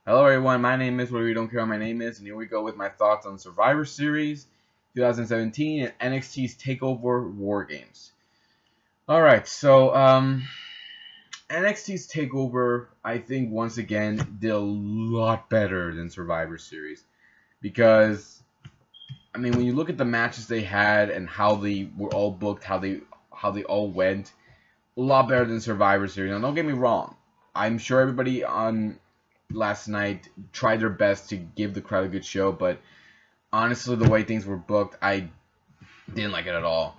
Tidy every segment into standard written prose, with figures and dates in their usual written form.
Hello everyone, my name is whatever you don't care what my name is, and here we go with my thoughts on Survivor Series 2017 and NXT's TakeOver WarGames. Alright, so NXT's TakeOver, I think once again did a lot better than Survivor Series. Because I mean, when you look at the matches they had and how they were all booked, how they all went, a lot better than Survivor Series. Now don't get me wrong, I'm sure everybody on last night tried their best to give the crowd a good show, but honestly, the way things were booked, I didn't like it at all.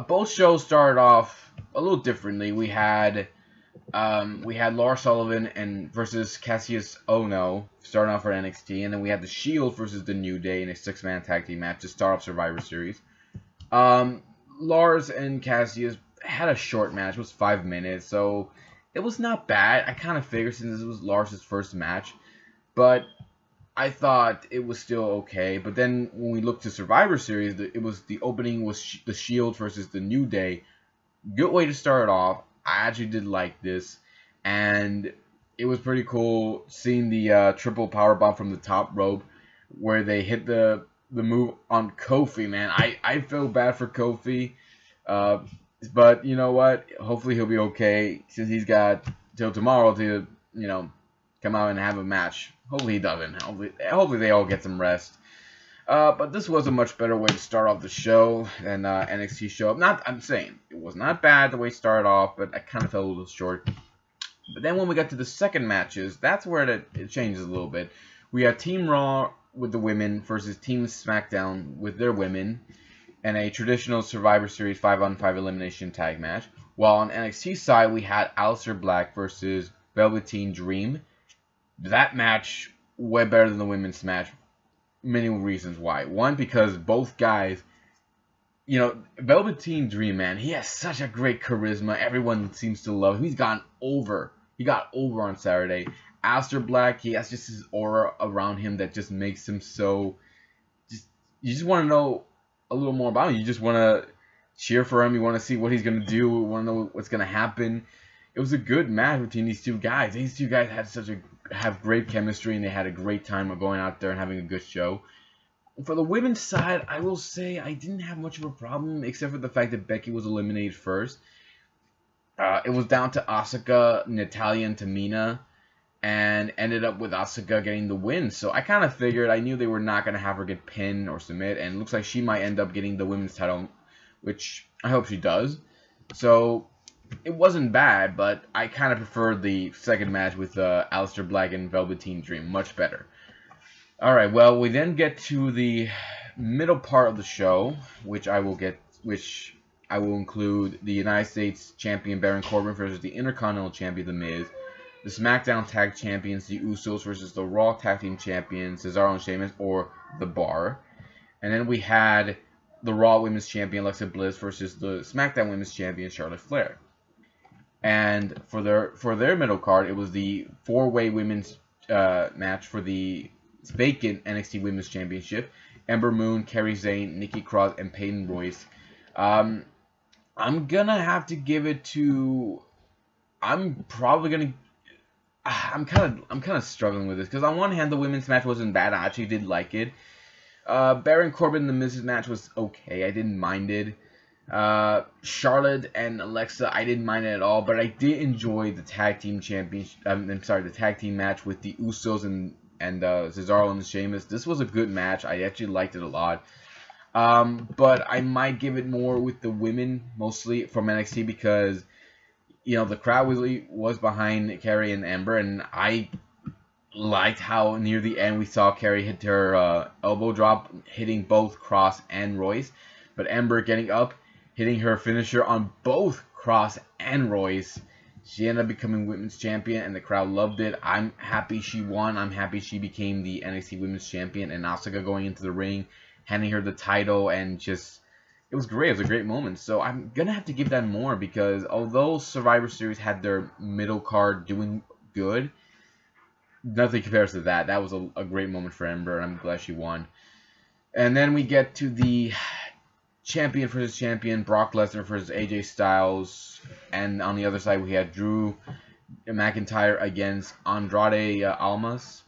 Both shows started off a little differently. We had Lars Sullivan and versus Cassius Ono starting off for NXT, and then we had the Shield versus the New Day in a 6-man tag team match to start off Survivor Series. Lars and Cassius had a short match. It was 5 minutes, so it was not bad. I kind of figured since this was Lars' first match, but I thought it was still okay. But then when we looked to Survivor Series, the opening was the Shield versus the New Day. Good way to start off. I actually did like this, and it was pretty cool seeing the triple powerbomb from the top rope where they hit the move on Kofi. Man, I feel bad for Kofi. But you know what? Hopefully he'll be okay since he's got till tomorrow to, come out and have a match. Hopefully he doesn't. Hopefully they all get some rest. But this was a much better way to start off the show than NXT show. I'm saying it was not bad the way it started off, but I kind of fell a little short. But then when we got to the second matches, that's where it changes a little bit. We had Team Raw with the women versus Team SmackDown with their women, and a traditional Survivor Series 5-on-5 elimination tag match. While on NXT side, we had Aleister Black versus Velveteen Dream. That match, way better than the women's match. Many reasons why. One, because both guys, Velveteen Dream, man, he has such a great charisma. Everyone seems to love him. He's gotten over. He got over on Saturday. Aleister Black, he has just his aura around him that just makes him so... You just want to know a little more about him. You just want to cheer for him. You want to see what he's going to do. You want to know what's going to happen. It was a good match between these two guys. These two guys have great chemistry, and they had a great time of going out there and having a good show. For the women's side, I will say I didn't have much of a problem, except for the fact that Becky was eliminated first. It was down to Asuka, Natalya, and Tamina, and ended up with Asuka getting the win. So I kind of figured, I knew they were not going to have her get pinned or submit, and it looks like she might end up getting the women's title, which I hope she does. So it wasn't bad, but I kind of preferred the second match with Aleister Black and Velveteen Dream much better. Alright, well, we then get to the middle part of the show, which I will include the United States Champion Baron Corbin versus the Intercontinental Champion The Miz, the SmackDown Tag Champions, the Usos, versus the Raw Tag Team Champions, Cesaro and Sheamus, or The Bar. And then we had the Raw Women's Champion, Alexa Bliss, versus the SmackDown Women's Champion, Charlotte Flair. And for their middle card, it was the 4-way women's match for the vacant NXT Women's Championship. Ember Moon, Kairi Sane, Nikki Cross, and Peyton Royce. I'm gonna have to give it to... I'm kind of struggling with this, because on one hand the women's match wasn't bad. I actually did like it. Baron Corbin and the Miz's match was okay. I didn't mind it. Charlotte and Alexa, I didn't mind it at all, but I did enjoy the tag team championship. The tag team match with the Usos and Cesaro and Sheamus. This was a good match. I actually liked it a lot. But I might give it more with the women, mostly from NXT, because the crowd really was behind Kairi and Ember, and I liked how near the end we saw Kairi hit her elbow drop, hitting both Cross and Royce, but Ember getting up, hitting her finisher on both Cross and Royce. She ended up becoming Women's Champion, and the crowd loved it. I'm happy she won. I'm happy she became the NXT Women's Champion, and Asuka going into the ring, handing her the title, and just... It was great. It was a great moment. So I'm going to have to give that more, because although Survivor Series had their middle card doing good, nothing compares to that. That was a great moment for Ember, and I'm glad she won. And then we get to the champion versus champion, Brock Lesnar versus AJ Styles. And on the other side, we had Drew McIntyre against Andrade Almas.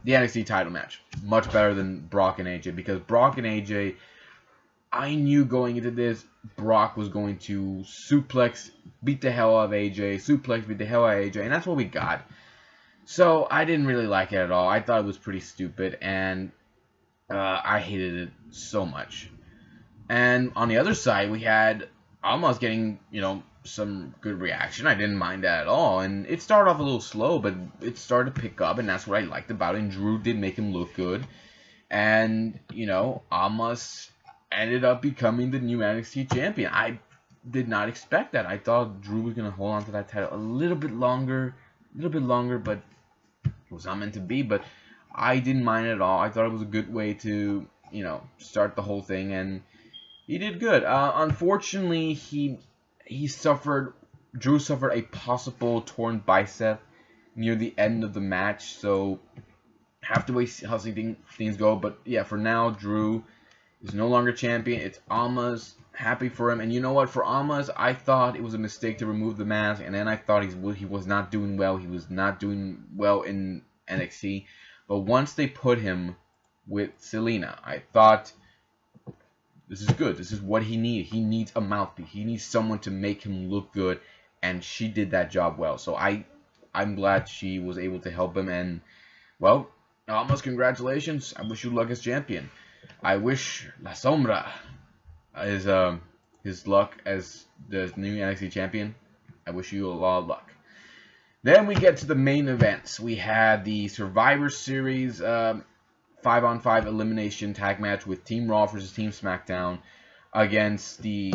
the NXT title match. Much better than Brock and AJ, because Brock and AJ, I knew going into this, Brock was going to suplex, beat the hell out of AJ, suplex, beat the hell out of AJ, and that's what we got. So I didn't really like it at all. I thought it was pretty stupid, and I hated it so much. And on the other side, we had Almas getting, some good reaction. I didn't mind that at all. And it started off a little slow, but it started to pick up, and that's what I liked about it. And Drew did make him look good. And, Almas ended up becoming the new NXT champion. I did not expect that. I thought Drew was going to hold on to that title a little bit longer, but it was not meant to be. But I didn't mind it at all. I thought it was a good way to, start the whole thing, and he did good. Unfortunately, Drew suffered a possible torn bicep near the end of the match, so have to wait how things go. But yeah, for now, Drew is no longer champion. It's Almas. Happy for him. And you know what? For Almas, I thought it was a mistake to remove the mask, and then I thought he was not doing well. He was not doing well in NXT. But once they put him with Selena, I thought, this is good. This is what he needs. He needs a mouthpiece. He needs someone to make him look good, and she did that job well. So I'm glad she was able to help him. And, well, Almas, congratulations. I wish you luck as champion. I wish La Sombra his luck as the new NXT champion. I wish you a lot of luck. Then we get to the main events. We had the Survivor Series 5-on-5 elimination tag match with Team Raw versus Team SmackDown against the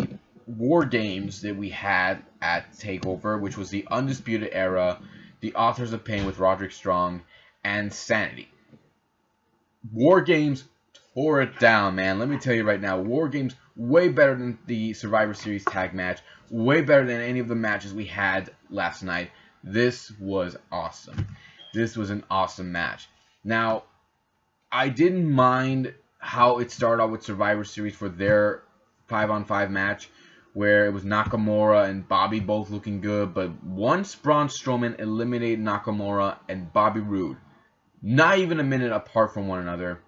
WarGames that we had at TakeOver, which was the Undisputed Era, the Authors of Pain with Roderick Strong, and Sanity. WarGames tore it down, man. Let me tell you right now, WarGames way better than the Survivor Series tag match, way better than any of the matches we had last night. This was awesome. This was an awesome match. Now, I didn't mind how it started out with Survivor Series for their 5-on-5 match, where it was Nakamura and Bobby both looking good, but once Braun Strowman eliminated Nakamura and Bobby Roode, not even a minute apart from one another,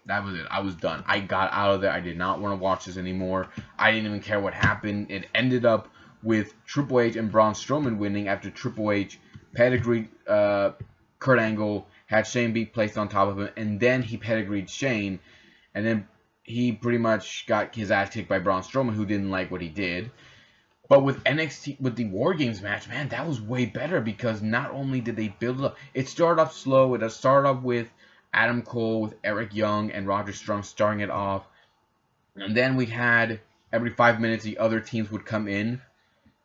that was it. I was done. I got out of there. I did not want to watch this anymore. I didn't even care what happened. It ended up with Triple H and Braun Strowman winning after Triple H pedigreed Kurt Angle, had Shane be placed on top of him, and then he pedigreed Shane, and then he pretty much got his ass kicked by Braun Strowman, who didn't like what he did. But with NXT, with the WarGames match, man, that was way better, because not only did they build it up, it started off slow. It started off with Adam Cole, with Eric Young and Roderick Strong starting it off, and then we had every 5 minutes the other teams would come in.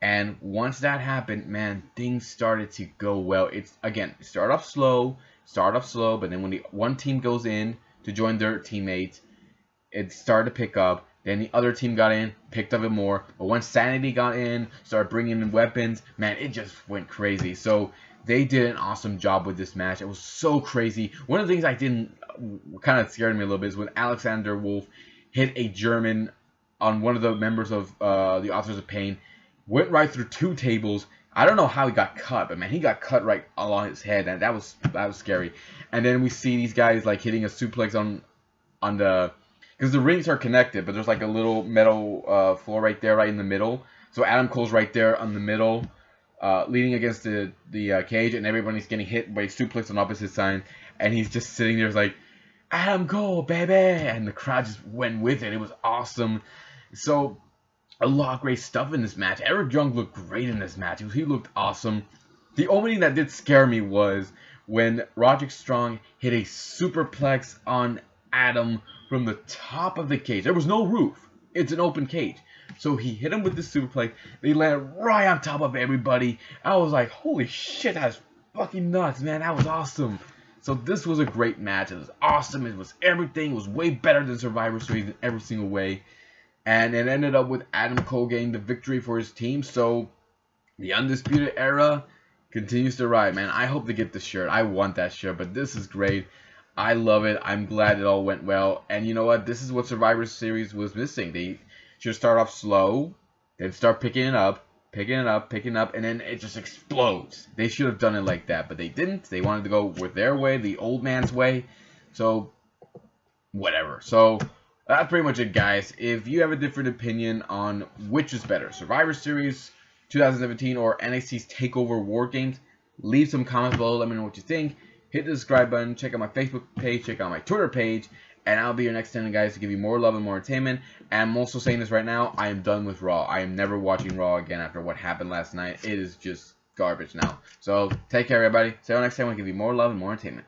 And once that happened, man, things started to go well. It's, again, start off slow, but then when the one team goes in to join their teammates, it started to pick up. Then the other team got in, picked up it more. But once Sanity got in, started bringing in weapons, man, it just went crazy. So they did an awesome job with this match. It was so crazy. One of the things I didn't, kind of scared me a little bit, is when Alexander Wolf hit a German on one of the members of the Authors of Pain. Went right through 2 tables. I don't know how he got cut, but man, he got cut right along his head, and that was scary. And then we see these guys like hitting a suplex on the, because the rings are connected, but there's like a little metal floor right there, right in the middle. So Adam Cole's right there on the middle, leaning against the cage, and everybody's getting hit by a suplex on opposite side, and he's just sitting there like, Adam Cole, baby, and the crowd just went with it. It was awesome. So a lot of great stuff in this match. Eric Young looked great in this match. He looked awesome. The only thing that did scare me was when Roderick Strong hit a superplex on Adam from the top of the cage. There was no roof. It's an open cage. So he hit him with the superplex. They landed right on top of everybody. I was like, holy shit, that's fucking nuts, man. That was awesome. So this was a great match. It was awesome. It was everything. It was way better than Survivor Series in every single way. And it ended up with Adam Cole getting the victory for his team. So the Undisputed Era continues to ride, man. I hope to get the shirt. I want that shirt, but this is great. I love it. I'm glad it all went well. And you know what? This is what Survivor Series was missing. They should start off slow, then start picking it up, picking it up, and then it just explodes. They should have done it like that, but they didn't. They wanted to go with their way, the old man's way. So, whatever. So, that's pretty much it, guys. If you have a different opinion on which is better, Survivor Series 2017 or NXT's TakeOver WarGames, leave some comments below. Let me know what you think. Hit the subscribe button. Check out my Facebook page. Check out my Twitter page. And I'll be your next channel, guys, to give you more love and more entertainment. And I'm also saying this right now. I am done with Raw. I am never watching Raw again after what happened last night. It is just garbage now. So, take care, everybody. See you next time. I'll give you more love and more entertainment.